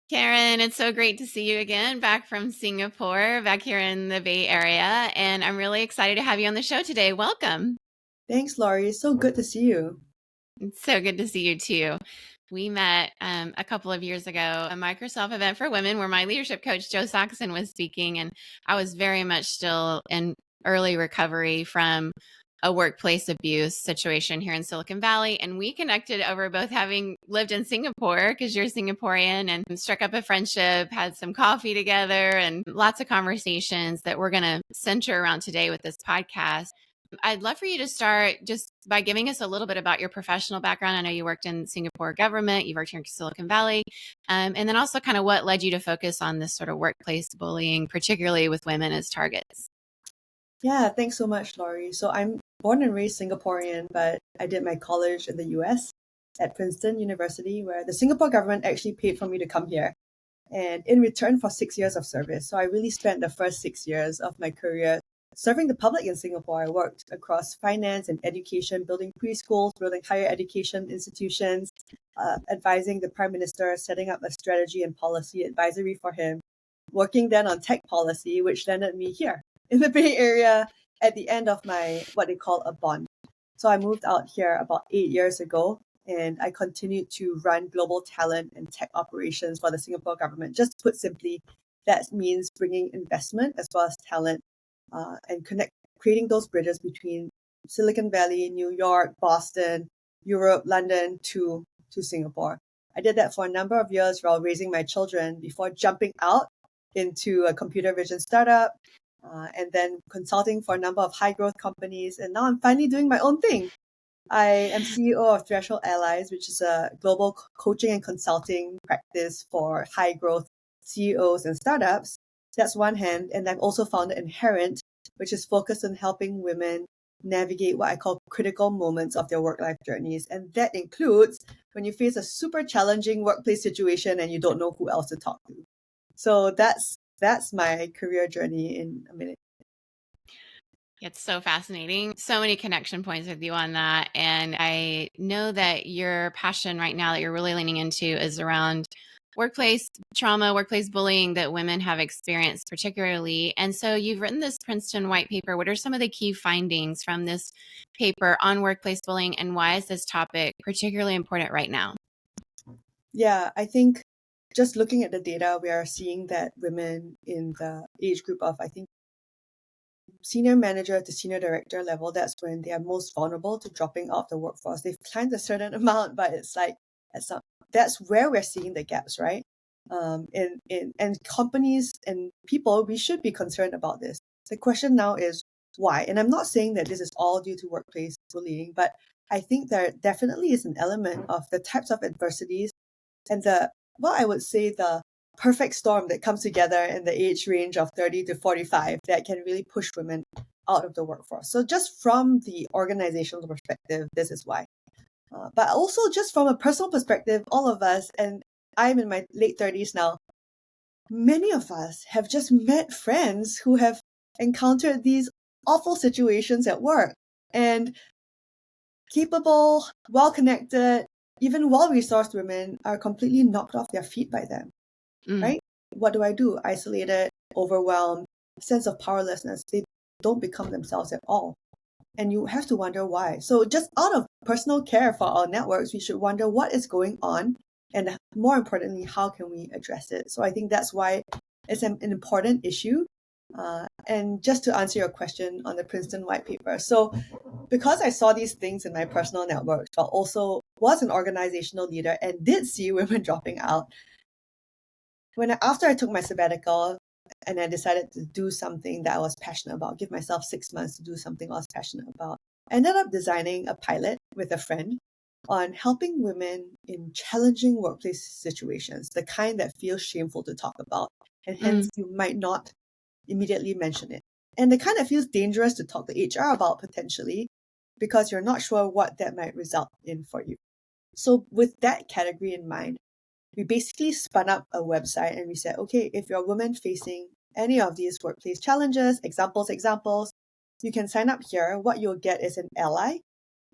Karen, it's so great to see you again back from Singapore, back here in the Bay Area. And I'm really excited to have you on the show today. Welcome. Thanks, Laurie. So good to see you. It's so good to see you too. We met a couple of years ago, a Microsoft event for women where my leadership coach, Joe Saxon, was speaking. And I was very much still in early recovery from a workplace abuse situation here in Silicon Valley. And we connected over both having lived in Singapore, because you're Singaporean, and struck up a friendship, had some coffee together, and lots of conversations that we're going to center around today with this podcast. I'd love for you to start just by giving us a little bit about your professional background. I know you worked in Singapore government, you worked here in Silicon Valley, and then also kind of what led you to focus on this sort of workplace bullying, particularly with women as targets. Yeah, thanks so much, Laurie. So I'm born and raised Singaporean, but I did my college in the US at Princeton University, where the Singapore government actually paid for me to come here. And in return for 6 years of service. So I really spent the first 6 years of my career serving the public in Singapore. I worked across finance and education, building preschools, building higher education institutions, advising the Prime Minister, setting up a strategy and policy advisory for him, working then on tech policy, which landed me here in the Bay Area at the end of my what they call a bond. So I moved out here about 8 years ago, and I continued to run global talent and tech operations for the Singapore government. Just put simply, that means bringing investment as well as talent and creating those bridges between Silicon Valley, New York, Boston, Europe, London to Singapore. I did that for a number of years while raising my children before jumping out into a computer vision startup and then consulting for a number of high growth companies. And now I'm finally doing my own thing. I am CEO of Threshold Allies, which is a global coaching and consulting practice for high growth CEOs and startups. That's one hand. And I've also founded Inherent, which is focused on helping women navigate what I call critical moments of their work life journeys. And that includes when you face a super challenging workplace situation and you don't know who else to talk to. So that's my career journey in a minute. It's so fascinating. So many connection points with you on that. And I know that your passion right now that you're really leaning into is around workplace trauma, workplace bullying that women have experienced particularly. And so you've written this Princeton white paper. What are some of the key findings from this paper on workplace bullying, and why is this topic particularly important right now? Yeah, I think just looking at the data, we are seeing that women in the age group of, I think, senior manager to senior director level, that's when they are most vulnerable to dropping out of the workforce. They've climbed a certain amount, but it's like that's where we're seeing the gaps, right? And companies and people, we should be concerned about this. The question now is why? And I'm not saying that this is all due to workplace bullying, but I think there definitely is an element of the types of adversities and I would say the perfect storm that comes together in the age range of 30 to 45 that can really push women out of the workforce. So just from the organizational perspective, this is why. But also just from a personal perspective, all of us, and I'm in my late 30s now, many of us have just met friends who have encountered these awful situations at work, and capable, well-connected, even well-resourced women are completely knocked off their feet by them, right? What do? Isolated, overwhelmed, sense of powerlessness. They don't become themselves at all. And you have to wonder why. So just out of personal care for our networks, we should wonder what is going on, and more importantly, how can we address it? So I think that's why it's an important issue. And just to answer your question on the Princeton white paper. So because I saw these things in my personal networks, but also was an organizational leader and did see women dropping out, after I took my sabbatical and I decided to do something that I was passionate about, give myself 6 months to do something I was passionate about, I ended up designing a pilot with a friend on helping women in challenging workplace situations, the kind that feels shameful to talk about, and hence you might not immediately mention it. And the kind that feels dangerous to talk to HR about potentially, because you're not sure what that might result in for you. So with that category in mind, we basically spun up a website and we said, okay, if you're a woman facing any of these workplace challenges, examples, you can sign up here. What you'll get is an ally.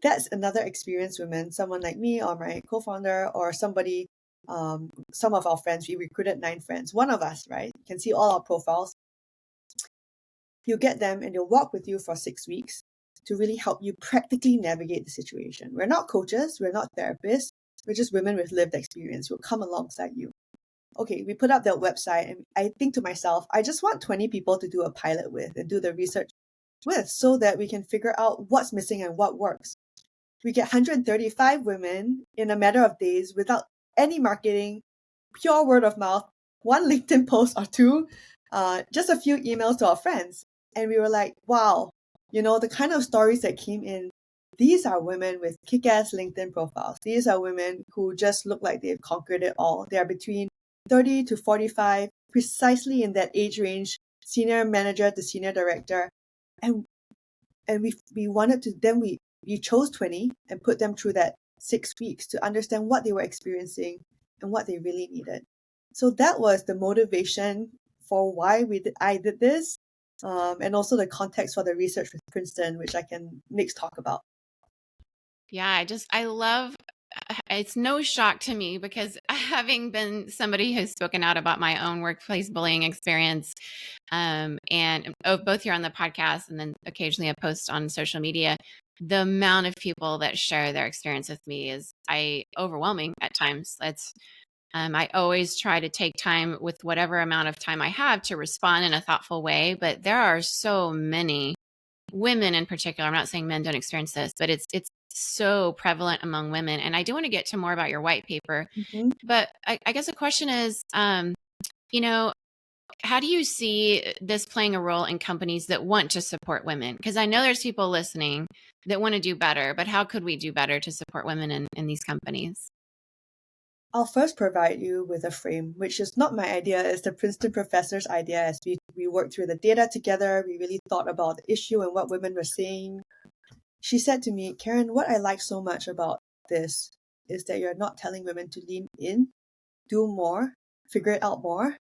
That's another experienced woman, someone like me or my co-founder or somebody Some of our friends, we recruited 9 friends. One of us, right? You can see all our profiles. You get them and they'll walk with you for 6 weeks to really help you practically navigate the situation. We're not coaches, we're not therapists, we're just women with lived experience who will come alongside you. Okay, we put up that website and I think to myself, I just want 20 people to do a pilot with and do the research with so that we can figure out what's missing and what works. We get 135 women in a matter of days without any marketing, pure word of mouth, 1 LinkedIn post or 2, just a few emails to our friends. And we were like, wow, the kind of stories that came in, these are women with kick-ass LinkedIn profiles. These are women who just look like they've conquered it all. They are between 30 to 45, precisely in that age range, senior manager to senior director. And we wanted to, then we chose 20 and put them through that 6 weeks to understand what they were experiencing and what they really needed. So that was the motivation for why I did this, and also the context for the research with Princeton, which I can next talk about. Yeah, I love it's no shock to me because having been somebody who's spoken out about my own workplace bullying experience, and both here on the podcast and then occasionally a post on social media, the amount of people that share their experience with me is overwhelming at times. I always try to take time with whatever amount of time I have to respond in a thoughtful way, but there are so many women in particular. I'm not saying men don't experience this, but it's so prevalent among women. And I do want to get to more about your white paper, Mm-hmm. but I guess the question is, you know, how do you see this playing a role in companies that want to support women? Because I know there's people listening that want to do better, but how could we do better to support women in these companies? I'll first provide you with a frame, which is not my idea, it's the Princeton professor's idea. As we worked through the data together, we really thought about the issue and what women were saying. She said to me, Karen, what I like so much about this is that you're not telling women to lean in, do more, figure it out more.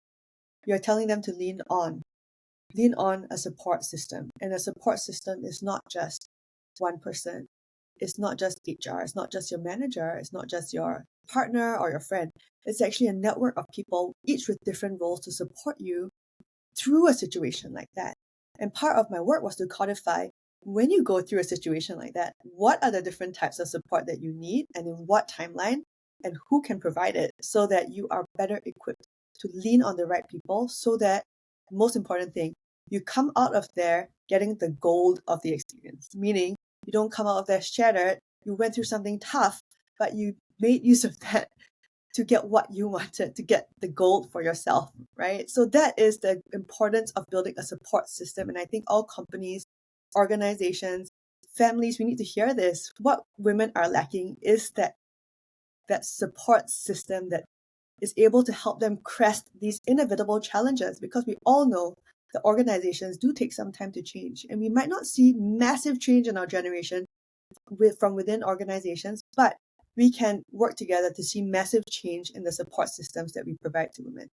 You're telling them to lean on a support system. And a support system is not just one person. It's not just HR. It's not just your manager. It's not just your partner or your friend. It's actually a network of people, each with different roles to support you through a situation like that. And part of my work was to codify, when you go through a situation like that, what are the different types of support that you need and in what timeline and who can provide it so that you are better equipped to lean on the right people so that, most important thing, you come out of there getting the gold of the experience, meaning you don't come out of there shattered. You went through something tough, but you made use of that to get what you wanted, to get the gold for yourself, right? So that is the importance of building a support system. And I think all companies, organizations, families, we need to hear this. What women are lacking is that support system that is able to help them crest these inevitable challenges, because we all know the organizations do take some time to change. And we might not see massive change in our generation from within organizations, but we can work together to see massive change in the support systems that we provide to women.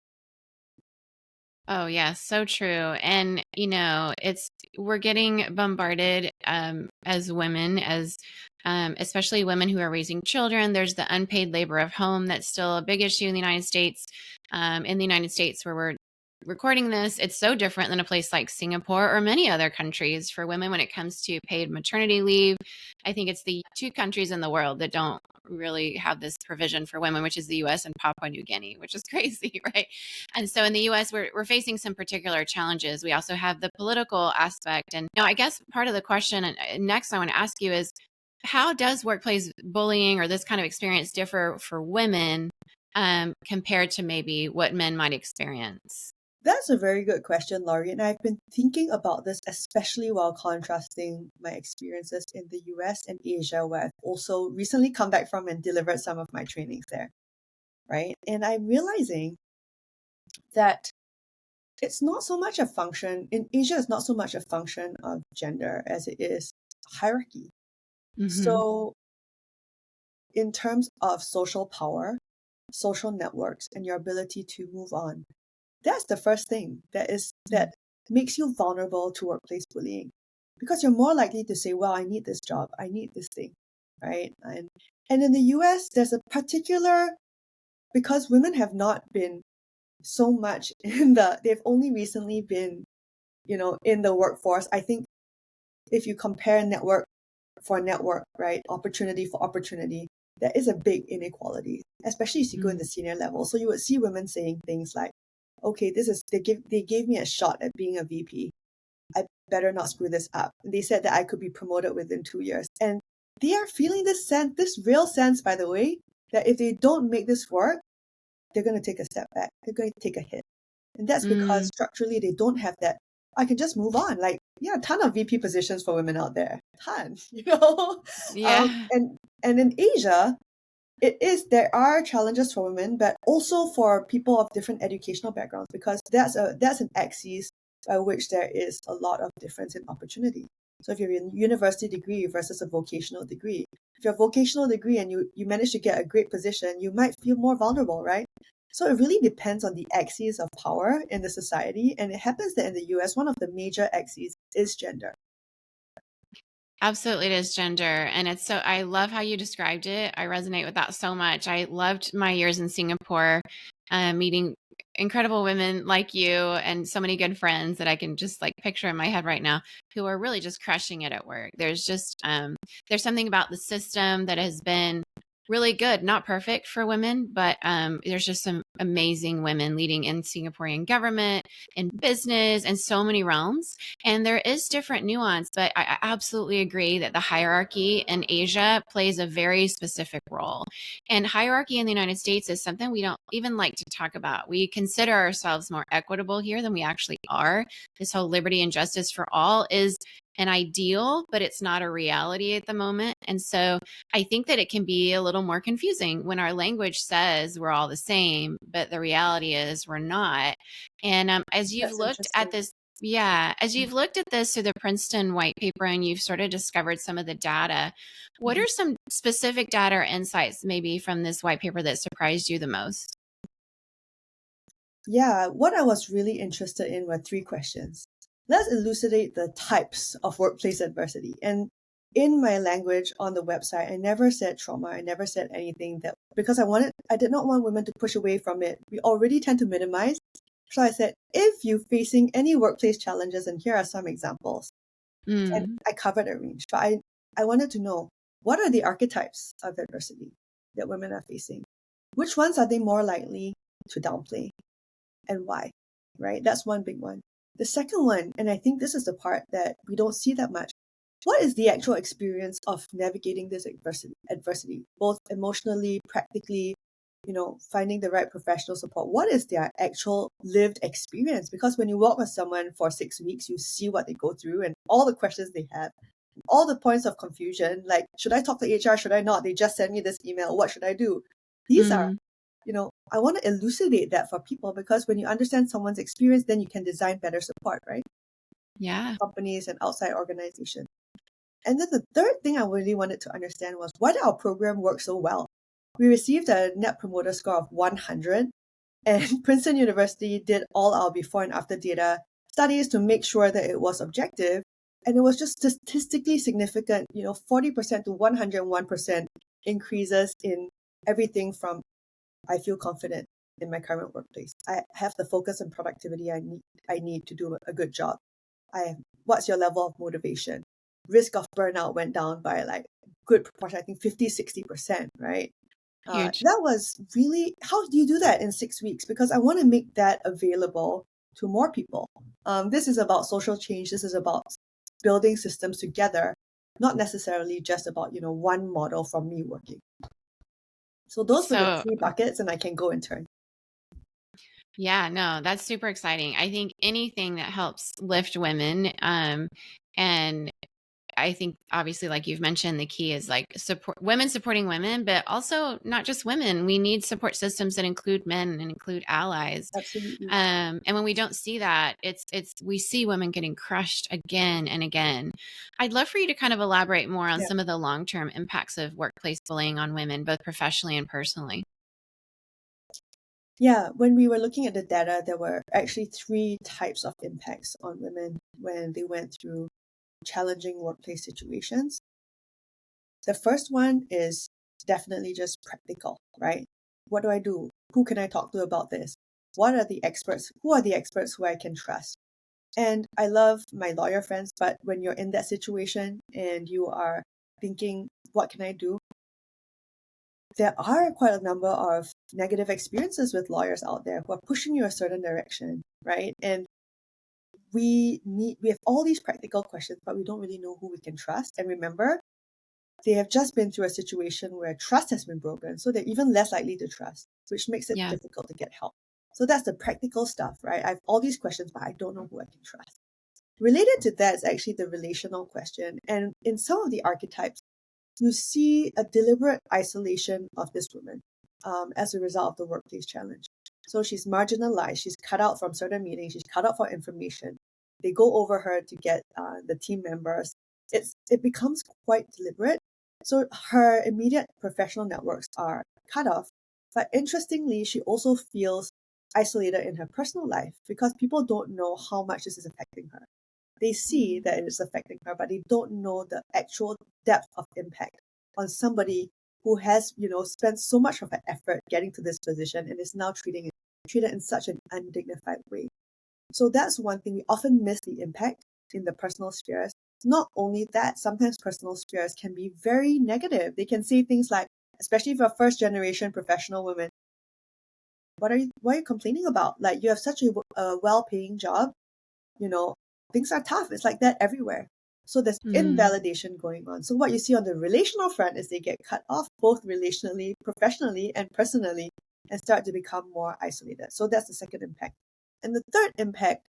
Oh, yeah, so true. And, we're getting bombarded as women, especially women who are raising children. There's the unpaid labor of home that's still a big issue in the United States. In the United States, where we're recording this, it's so different than a place like Singapore or many other countries for women when it comes to paid maternity leave. I think it's the 2 countries in the world that don't really have this provision for women, which is the US and Papua New Guinea, which is crazy, right? And so in the US, we're facing some particular challenges. We also have the political aspect. And I guess part of the question next I want to ask you is, how does workplace bullying or this kind of experience differ for women compared to maybe what men might experience? That's a very good question, Laurie. And I've been thinking about this, especially while contrasting my experiences in the US and Asia, where I've also recently come back from and delivered some of my trainings there, right? And I'm realizing that it's not so much a function, in Asia, it's not so much a function of gender as it is hierarchy. Mm-hmm. So, in terms of social power, social networks, and your ability to move on, that's the first thing that makes you vulnerable to workplace bullying, because you're more likely to say, well, I need this job, I need this thing, right? And in the US, there's a particular because women have not been so much they've only recently been, in the workforce. I think if you compare network for network, right, opportunity for opportunity, there is a big inequality, especially as you go in the senior level. So you would see women saying things like, okay, they gave me a shot at being a VP. I better not screw this up. They said that I could be promoted within 2 years. And they are feeling this real sense, by the way, that if they don't make this work, they're going to take a step back. They're going to take a hit. And that's because structurally they don't have that. I can just move on. Like, yeah, a ton of VP positions for women out there. Ton, Yeah. And in Asia, there are challenges for women, but also for people of different educational backgrounds, because that's an axis by which there is a lot of difference in opportunity. So if you're in a university degree versus a vocational degree, if you're a vocational degree and you manage to get a great position, you might feel more vulnerable, right? So it really depends on the axes of power in the society. And it happens that in the US, one of the major axes is gender. Absolutely, it is gender. And I love how you described it. I resonate with that so much. I loved my years in Singapore, meeting incredible women like you and so many good friends that I can just like picture in my head right now who are really just crushing it at work. There's something about the system that has been really good, not perfect for women, but there's just some amazing women leading in Singaporean government, in business, and so many realms. And there is different nuance, but I absolutely agree that the hierarchy in Asia plays a very specific role. And hierarchy in the United States is something we don't even like to talk about. We consider ourselves more equitable here than we actually are. This whole liberty and justice for all is an ideal, but it's not a reality at the moment. And so I think that it can be a little more confusing when our language says we're all the same, but the reality is we're not. And as you've That's looked at interesting. this, yeah, as you've looked at this through the Princeton white paper and you've sort of discovered some of the data, what are some specific data or insights maybe from this white paper that surprised you the most? Yeah, what I was really interested in were three questions. Let's elucidate the types of workplace adversity. And in my language on the website, I never said trauma. I never said anything because I did not want women to push away from it. We already tend to minimize. So I said, if you're facing any workplace challenges, and here are some examples, and Mm, I covered a range, but I wanted to know, what are the archetypes of adversity that women are facing? Which ones are they more likely to downplay? And why, right? That's one big one. The second one, and I think this is the part that we don't see that much, what is the actual experience of navigating this adversity, both emotionally, practically, finding the right professional support? What is their actual lived experience? Because when you work with someone for 6 weeks, you see what they go through and all the questions they have, all the points of confusion, like, should I talk to HR? Should I not? They just sent me this email. What should I do? These are mm, I want to elucidate that for people, because when you understand someone's experience, then you can design better support, right? yeah, Companies and outside organizations. And then the third thing I really wanted to understand was, why did our program work so well? We received a net promoter score of 100, and Princeton University did all our before and after data studies to make sure that it was objective. And it was just statistically significant, 40% to 101% increases in everything from I feel confident in my current workplace. I have the focus and productivity I need to do a good job. What's your level of motivation? Risk of burnout went down by like good proportion, I think 50-60%, right? huge. That was really, how do you do that in 6 weeks? Because I want to make that available to more people. This is about social change. This is about building systems together, not necessarily just about, one model from me working. So those were the So three buckets, and I can go in turn. yeah, no, that's super exciting. I think anything that helps lift women, and I think obviously, like you've mentioned, the key is like supporting women, but also not just women. We need support systems that include men and include allies. Absolutely. And when we don't see that, we see women getting crushed again and again. I'd love for you to kind of elaborate more on Yeah. some of the long-term impacts of workplace bullying on women, both professionally and personally. Yeah. When we were looking at the data, there were actually three types of impacts on women when they went through challenging workplace situations. The first one is definitely just practical, right? what do I do? Who can I talk to about this? What are the experts? Who are the experts who I can trust? And I love my lawyer friends, but when you're in that situation and you are thinking, what can I do? There are quite a number of negative experiences with lawyers out there who are pushing you a certain direction, right? And we have all these practical questions, but we don't really know who we can trust. And remember, they have just been through a situation where trust has been broken, so they're even less likely to trust, which makes it Yeah. difficult to get help. So that's the practical stuff, right? I have all these questions, but I don't know who I can trust. Related to that is actually the relational question. And in some of the archetypes, you see a deliberate isolation of this woman as a result of the workplace challenge. So she's marginalized, she's cut out from certain meetings, she's cut out for information. They go over her to get the team members. It becomes quite deliberate. So her immediate professional networks are cut off. But interestingly, she also feels isolated in her personal life because people don't know how much this is affecting her. They see that it is affecting her, but they don't know the actual depth of impact on somebody who has, spent so much of her effort getting to this position and is now treated in such an undignified way. So that's one thing. We often miss the impact in the personal spheres. Not only that, sometimes personal spheres can be very negative. They can say things like, especially if you're a first generation professional woman, what are you complaining about? Like, you have such a well-paying job, you know, things are tough. It's like that everywhere. So there's invalidation going on. So what you see on the relational front is they get cut off both relationally, professionally, and personally, and start to become more isolated. So that's the second impact. And the third impact,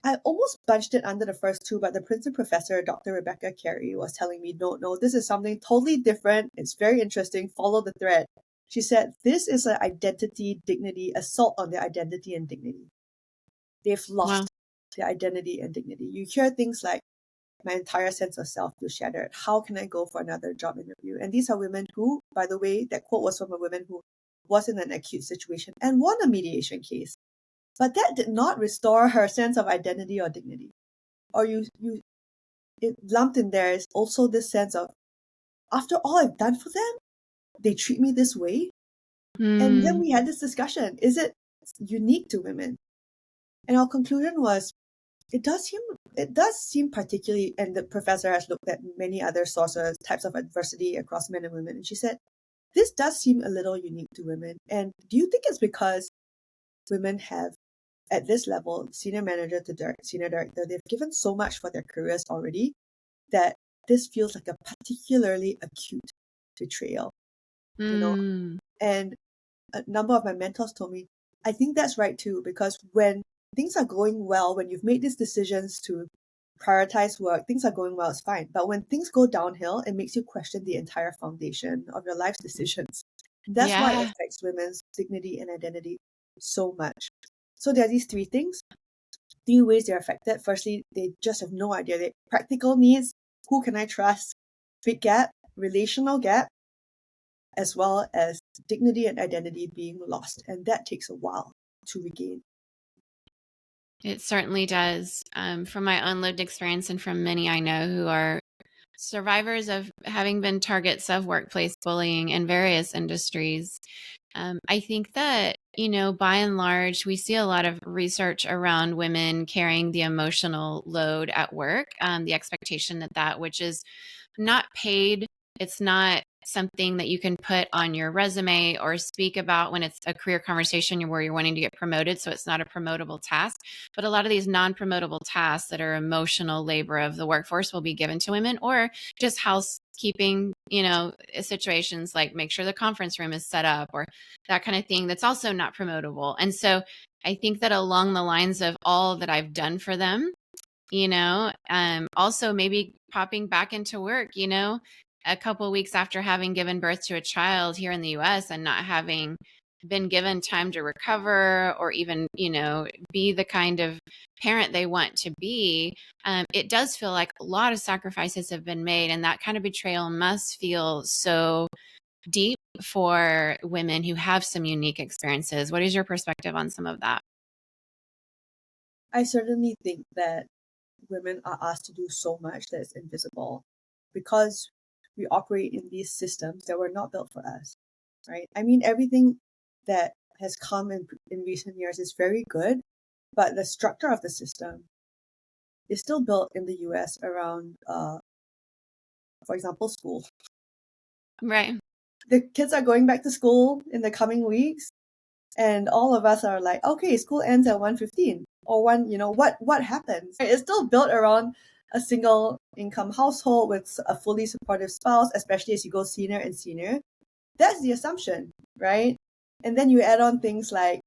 I almost bunched it under the first two, but the Princeton professor, Dr. Rebecca Carey, was telling me, no, this is something totally different. It's very interesting. Follow the thread. She said, this is an identity, dignity, assault on their identity and dignity. They've lost their identity and dignity. You hear things like, my entire sense of self is shattered. How can I go for another job interview? And these are women who, by the way, that quote was from a woman who was in an acute situation and won a mediation case. But that did not restore her sense of identity or dignity. Or it lumped in there is also this sense of, after all I've done for them, they treat me this way. And then we had this discussion. Is it unique to women? And our conclusion was, it does seem particularly, and the professor has looked at many other sources, types of adversity across men and women, and she said, this does seem a little unique to women. And do you think it's because women have, at this level, senior manager to senior director, they've given so much for their careers already that this feels like a particularly acute betrayal, And a number of my mentors told me, I think that's right too, because when things are going well, when you've made these decisions to prioritize work, things are going well, it's fine. But when things go downhill, it makes you question the entire foundation of your life's decisions. That's why it affects women's dignity and identity so much. So there are these three things, three ways they're affected. Firstly, they just have no idea. They practical needs, who can I trust? Big gap, relational gap, as well as dignity and identity being lost. And that takes a while to regain. It certainly does. From my own lived experience and from many I know who are survivors of having been targets of workplace bullying in various industries, I think that, by and large, we see a lot of research around women carrying the emotional load at work, the expectation that which is not paid, it's not something that you can put on your resume or speak about when it's a career conversation where you're wanting to get promoted. So it's not a promotable task. But a lot of these non-promotable tasks that are emotional labor of the workforce will be given to women, or just housekeeping, situations like make sure the conference room is set up or that kind of thing. That's also not promotable. And so I think that along the lines of all that I've done for them, also maybe popping back into work, a couple of weeks after having given birth to a child here in the US and not having been given time to recover or even, be the kind of parent they want to be, it does feel like a lot of sacrifices have been made. And that kind of betrayal must feel so deep for women who have some unique experiences. What is your perspective on some of that? I certainly think that women are asked to do so much that is invisible because we operate in these systems that were not built for us, right? I mean, everything that has come in recent years is very good, but the structure of the system is still built in the US around, for example, school. Right. The kids are going back to school in the coming weeks, and all of us are like, okay, school ends at 1:15 or one, what happens? It's still built around a single income household with a fully supportive spouse, especially as you go senior and senior. That's the assumption, right? And then you add on things like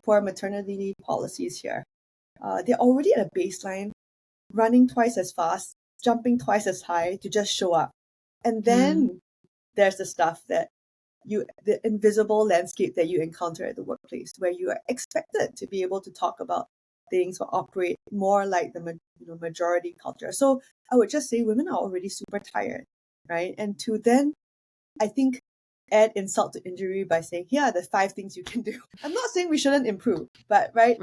poor maternity leave policies here. They're already at a baseline, running twice as fast, jumping twice as high to just show up. And then there's the stuff that the invisible landscape that you encounter at the workplace, where you are expected to be able to talk about things or operate more like the majority culture. So I would just say women are already super tired, right? And to then, I think, add insult to injury by saying, here are the 5 things you can do. I'm not saying we shouldn't improve, but Right.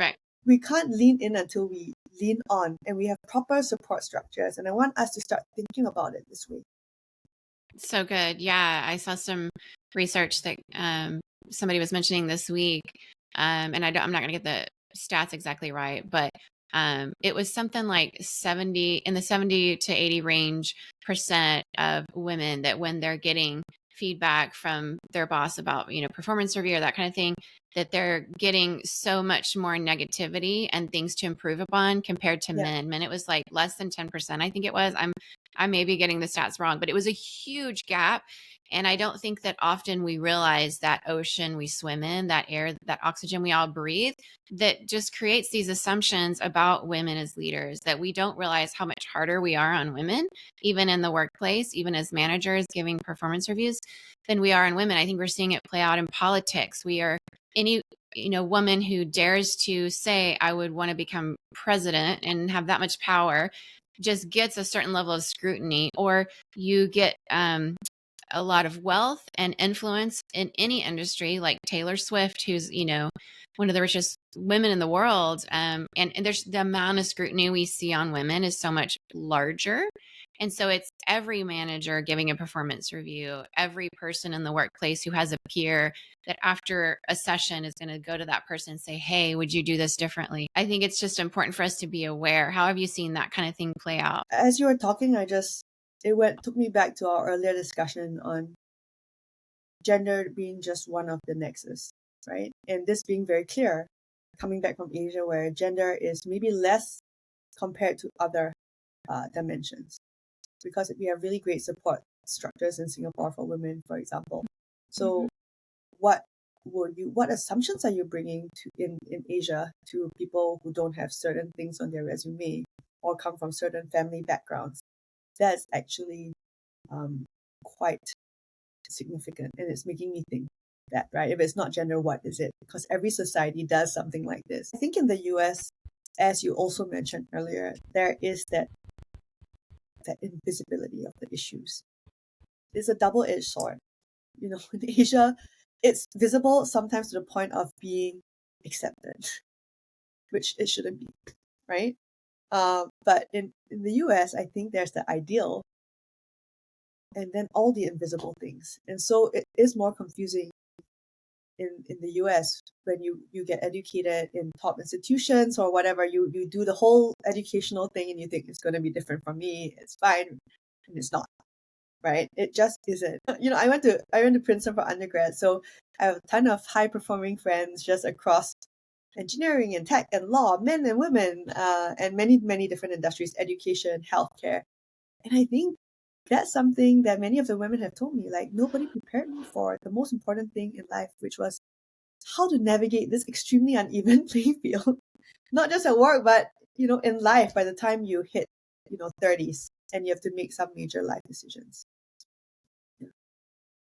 we can't lean in until we lean on, and we have proper support structures. And I want us to start thinking about it this way. So good. Yeah. I saw some research that somebody was mentioning this week. And I'm not going to get the stats exactly right, but it was something like 70 to 80 range percent of women that when they're getting feedback from their boss about, performance review or that kind of thing, that they're getting so much more negativity and things to improve upon compared to men. Men, it was like less than 10%. I think it was. I may be getting the stats wrong, but it was a huge gap. And I don't think that often we realize that ocean we swim in, that air, that oxygen we all breathe, that just creates these assumptions about women as leaders, that we don't realize how much harder we are on women, even in the workplace, even as managers giving performance reviews, than we are on women. I think we're seeing it play out in politics. We are any woman who dares to say, I would want to become president and have that much power, just gets a certain level of scrutiny. Or you get a lot of wealth and influence in any industry, like Taylor Swift, who's, one of the richest women in the world. And there's the amount of scrutiny we see on women is so much larger. And so it's every manager giving a performance review, every person in the workplace who has a peer that after a session is going to go to that person and say, hey, would you do this differently? I think it's just important for us to be aware. How have you seen that kind of thing play out? As you were talking, took me back to our earlier discussion on gender being just one of the nexus, right? And this being very clear, coming back from Asia, where gender is maybe less compared to other dimensions, because we have really great support structures in Singapore for women, for example. So, what assumptions are you bringing in Asia to people who don't have certain things on their resume or come from certain family backgrounds? That's actually quite significant, and it's making me think that, right, if it's not gender, what is it? Because every society does something like this. I think in the US, as you also mentioned earlier, there is that invisibility of the issues. It's a double-edged sword. In Asia, it's visible sometimes to the point of being accepted, which it shouldn't be, right? But in the US, I think there's the ideal and then all the invisible things. And so it is more confusing in the US when you get educated in top institutions or whatever. You do the whole educational thing and you think it's going to be different from me. It's fine. And it's not. Right? It just isn't. I went to Princeton for undergrad, so I have a ton of high performing friends just across engineering and tech and law, men and women, and many, many different industries, education, healthcare. And I think that's something that many of the women have told me, like, nobody prepared me for the most important thing in life, which was how to navigate this extremely uneven playing field, not just at work, but, in life by the time you hit, 30s and you have to make some major life decisions.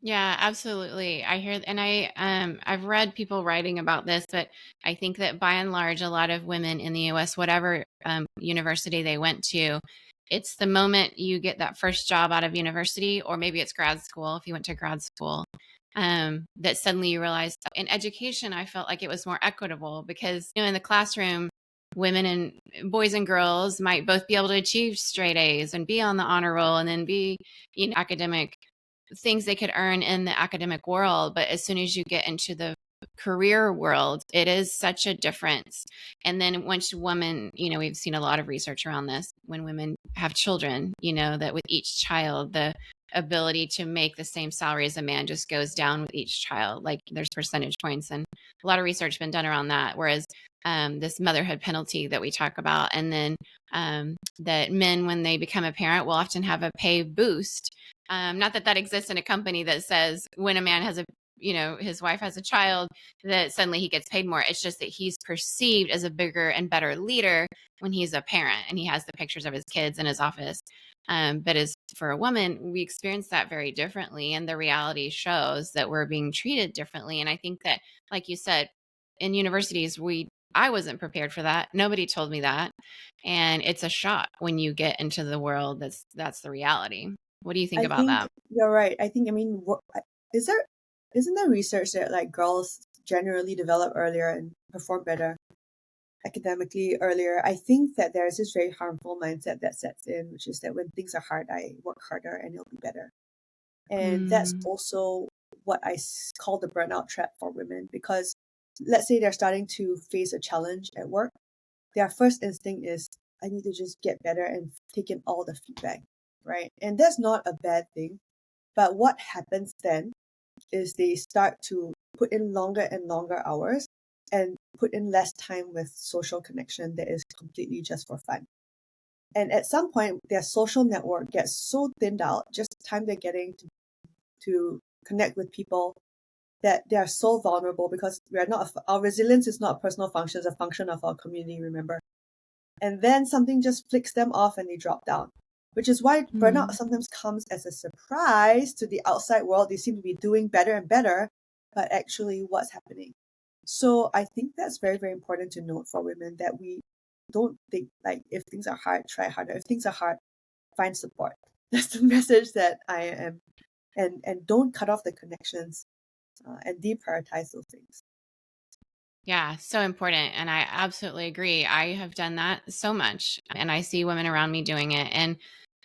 Yeah, absolutely. I hear, and I've read people writing about this, but I think that by and large, a lot of women in the US, whatever university they went to, it's the moment you get that first job out of university, or maybe it's grad school, if you went to grad school, that suddenly you realize in education, I felt like it was more equitable because, in the classroom, women and boys and girls might both be able to achieve straight A's and be on the honor roll and then be, academic things they could earn in the academic world. But as soon as you get into the career world, it is such a difference. And then once women, we've seen a lot of research around this, when women have children, that with each child, the ability to make the same salary as a man just goes down with each child. Like there's percentage points, and a lot of research been done around that. Whereas this motherhood penalty that we talk about, and then that men, when they become a parent, will often have a pay boost. Not that that exists in a company that says when a man has his wife has a child, that suddenly he gets paid more. It's just that he's perceived as a bigger and better leader when he's a parent and he has the pictures of his kids in his office. But as for a woman, we experience that very differently. And the reality shows that we're being treated differently. And I think that, like you said, in universities, I wasn't prepared for that. Nobody told me that. And it's a shock when you get into the world. That's the reality. What do you think I about think that? you're right. Is there isn't there research that like girls generally develop earlier and perform better academically earlier? I think that there's this very harmful mindset that sets in, which is that when things are hard, I work harder and it'll be better. And that's also what call the burnout trap for women, because let's say they're starting to face a challenge at work. Their first instinct is, I need to just get better and take in all the feedback, right? And that's not a bad thing. But what happens then is they start to put in longer and longer hours and put in less time with social connection that is completely just for fun. And at some point, their social network gets so thinned out, just the time they're getting to connect with people, that they are so vulnerable, because our resilience is not a personal function, it's a function of our community, remember? And then something just flicks them off and they drop down, which is why burnout sometimes comes as a surprise to the outside world. They seem to be doing better and better, but actually what's happening? So I think that's very, very important to note for women, that we don't think like, if things are hard, try harder. If things are hard, find support. That's the message that I am. And don't cut off the connections and deprioritize those things. Yeah, so important. And I absolutely agree. I have done that so much, and I see women around me doing it. And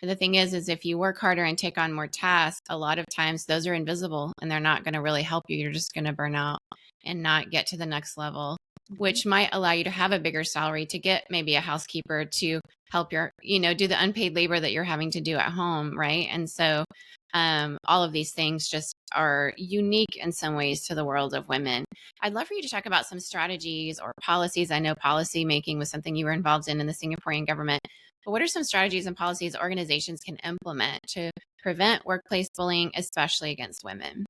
the thing is if you work harder and take on more tasks, a lot of times those are invisible and they're not going to really help you. You're just going to burn out and not get to the next level, which might allow you to have a bigger salary, to get maybe a housekeeper to help do the unpaid labor that you're having to do at home. Right. And so all of these things just are unique in some ways to the world of women. I'd love for you to talk about some strategies or policies. I know policy making was something you were involved in the Singaporean government. But what are some strategies and policies organizations can implement to prevent workplace bullying, especially against women?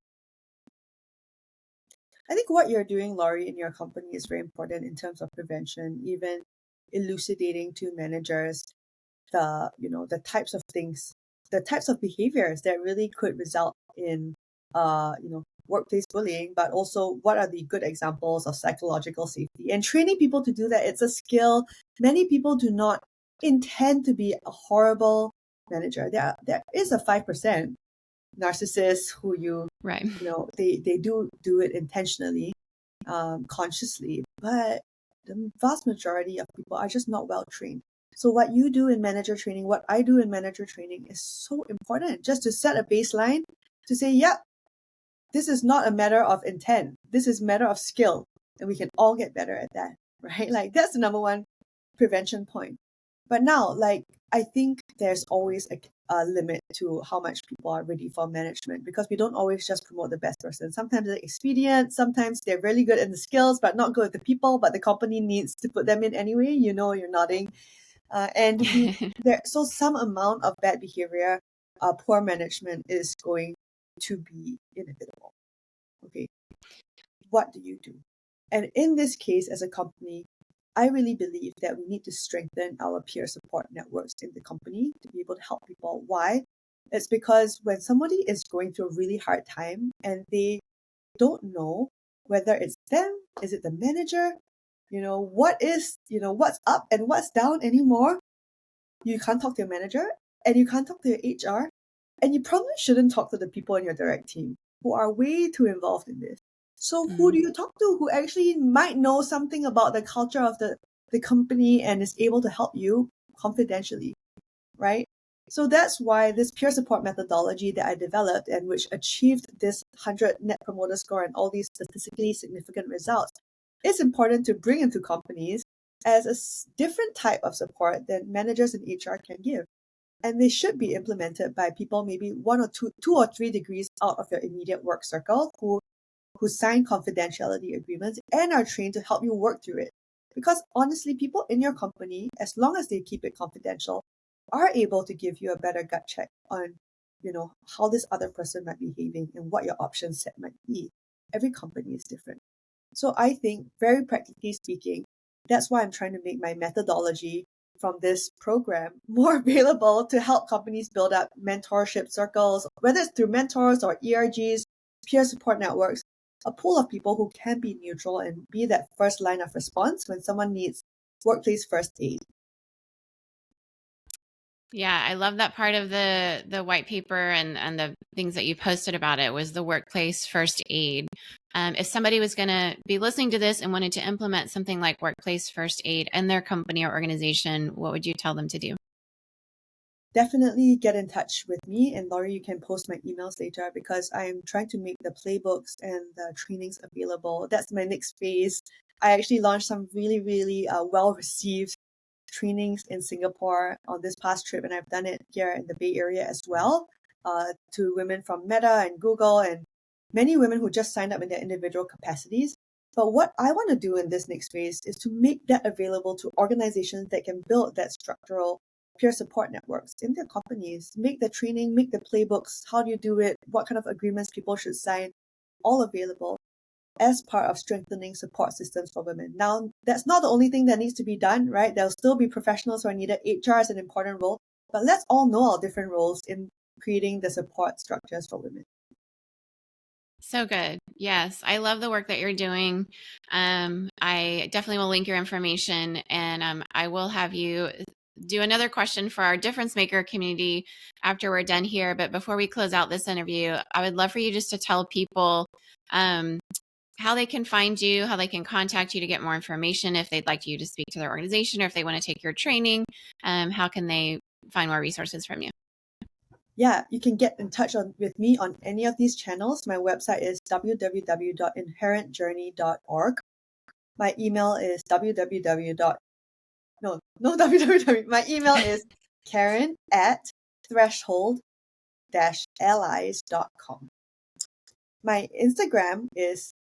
I think what you're doing, Laurie, in your company is very important in terms of prevention, even elucidating to managers the types of things, the types of behaviors that really could result in workplace bullying, but also what are the good examples of psychological safety, and training people to do that. It's a skill. Many people do not intend to be a horrible manager. There is a 5% narcissist who Right. they do it intentionally, consciously, but the vast majority of people are just not well trained. So what you do in manager training, what I do in manager training, is so important, just to set a baseline to say, yep, this is not a matter of intent. This is a matter of skill, and we can all get better at that, right? Like that's the number one prevention point. But now, like, I think there's always a limit to how much people are ready for management, because we don't always just promote the best person. Sometimes they're expedient, sometimes they're really good in the skills, but not good at the people, but the company needs to put them in anyway. You're nodding. So some amount of bad behavior, poor management is going to be inevitable. Okay, what do you do? And in this case, as a company, I really believe that we need to strengthen our peer support networks in the company to be able to help people. Why? It's because when somebody is going through a really hard time and they don't know whether it's them, is it the manager, what's up and what's down anymore, you can't talk to your manager and you can't talk to your HR, and you probably shouldn't talk to the people in your direct team who are way too involved in this. So who do you talk to, who actually might know something about the culture of the company and is able to help you confidentially, right? So that's why this peer support methodology that I developed and which achieved this 100 net promoter score and all these statistically significant results is important to bring into companies as a different type of support that managers and HR can give. And they should be implemented by people maybe two or three degrees out of your immediate work circle who sign confidentiality agreements and are trained to help you work through it. Because honestly, people in your company, as long as they keep it confidential, are able to give you a better gut check on, how this other person might be behaving and what your option set might be. Every company is different. So I think, very practically speaking, that's why I'm trying to make my methodology from this program more available to help companies build up mentorship circles, whether it's through mentors or ERGs, peer support networks, a pool of people who can be neutral and be that first line of response when someone needs workplace first aid. Yeah, I love that part of the white paper and the things that you posted about it was the workplace first aid. If somebody was going to be listening to this and wanted to implement something like workplace first aid in their company or organization, what would you tell them to do? Definitely get in touch with me, and Laurie, you can post my emails later because I'm trying to make the playbooks and the trainings available. That's my next phase. I actually launched some really, really well received trainings in Singapore on this past trip, and I've done it here in the Bay Area as well, to women from Meta and Google and many women who just signed up in their individual capacities. But what I want to do in this next phase is to make that available to organizations that can build that structural peer support networks in their companies, make the training, make the playbooks, how do you do it, what kind of agreements people should sign, all available as part of strengthening support systems for women. Now, that's not the only thing that needs to be done, right? There'll still be professionals who are needed. HR is an important role, but let's all know our different roles in creating the support structures for women. So good. Yes. I love the work that you're doing. I definitely will link your information and I will have you do another question for our difference maker community after we're done here. But before we close out this interview, I would love for you just to tell people how they can find you, how they can contact you to get more information if they'd like you to speak to their organization or if they want to take your training. How can they find more resources from you? Yeah, you can get in touch with me on any of these channels. My website is www.inherentjourney.org. My email is www. My email is Karen@threshold-allies.com. My Instagram is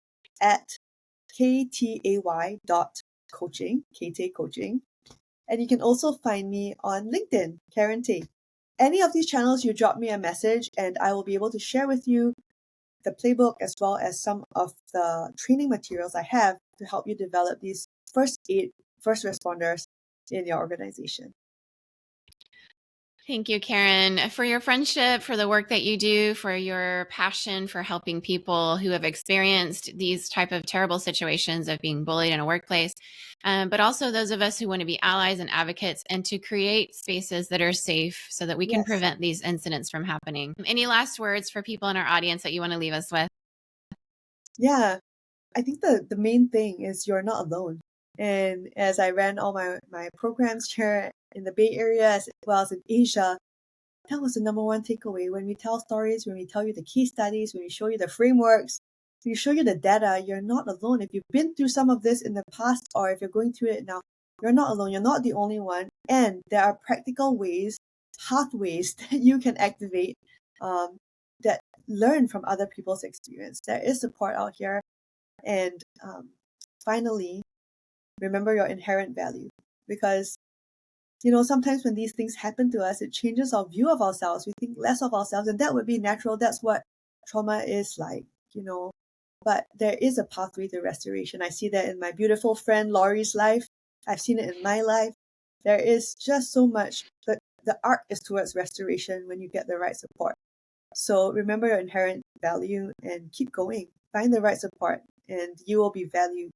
at ktay.coaching, KT Coaching. And you can also find me on LinkedIn, Karen Tay. Any of these channels, you drop me a message and I will be able to share with you the playbook as well as some of the training materials I have to help you develop these first responders in your organization. Thank you, Karen, for your friendship, for the work that you do, for your passion for helping people who have experienced these type of terrible situations of being bullied in a workplace, but also those of us who want to be allies and advocates and to create spaces that are safe so that we can prevent these incidents from happening. Any last words for people in our audience that you want to leave us with? Yeah, I think the main thing is you're not alone. And as I ran all my programs here in the Bay Area as well as in Asia, that was the number one takeaway. When we tell stories, when we tell you the case studies, when we show you the frameworks, when we show you the data, you're not alone. If you've been through some of this in the past or if you're going through it now, you're not alone. You're not the only one. And there are practical ways, pathways that you can activate that learn from other people's experience. There is support out here. And finally, remember your inherent value because sometimes when these things happen to us, it changes our view of ourselves. We think less of ourselves, and that would be natural. That's what trauma is like. But there is a pathway to restoration. I see that in my beautiful friend Laurie's life. I've seen it in my life. There is just so much, but the arc is towards restoration when you get the right support. So remember your inherent value and keep going. Find the right support, and you will be valued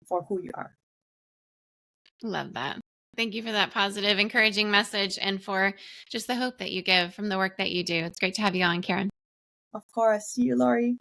for who you are. Love that. Thank you for that positive, encouraging message and for just the hope that you give from the work that you do. It's great to have you on, Karen. Of course. See you, Laurie.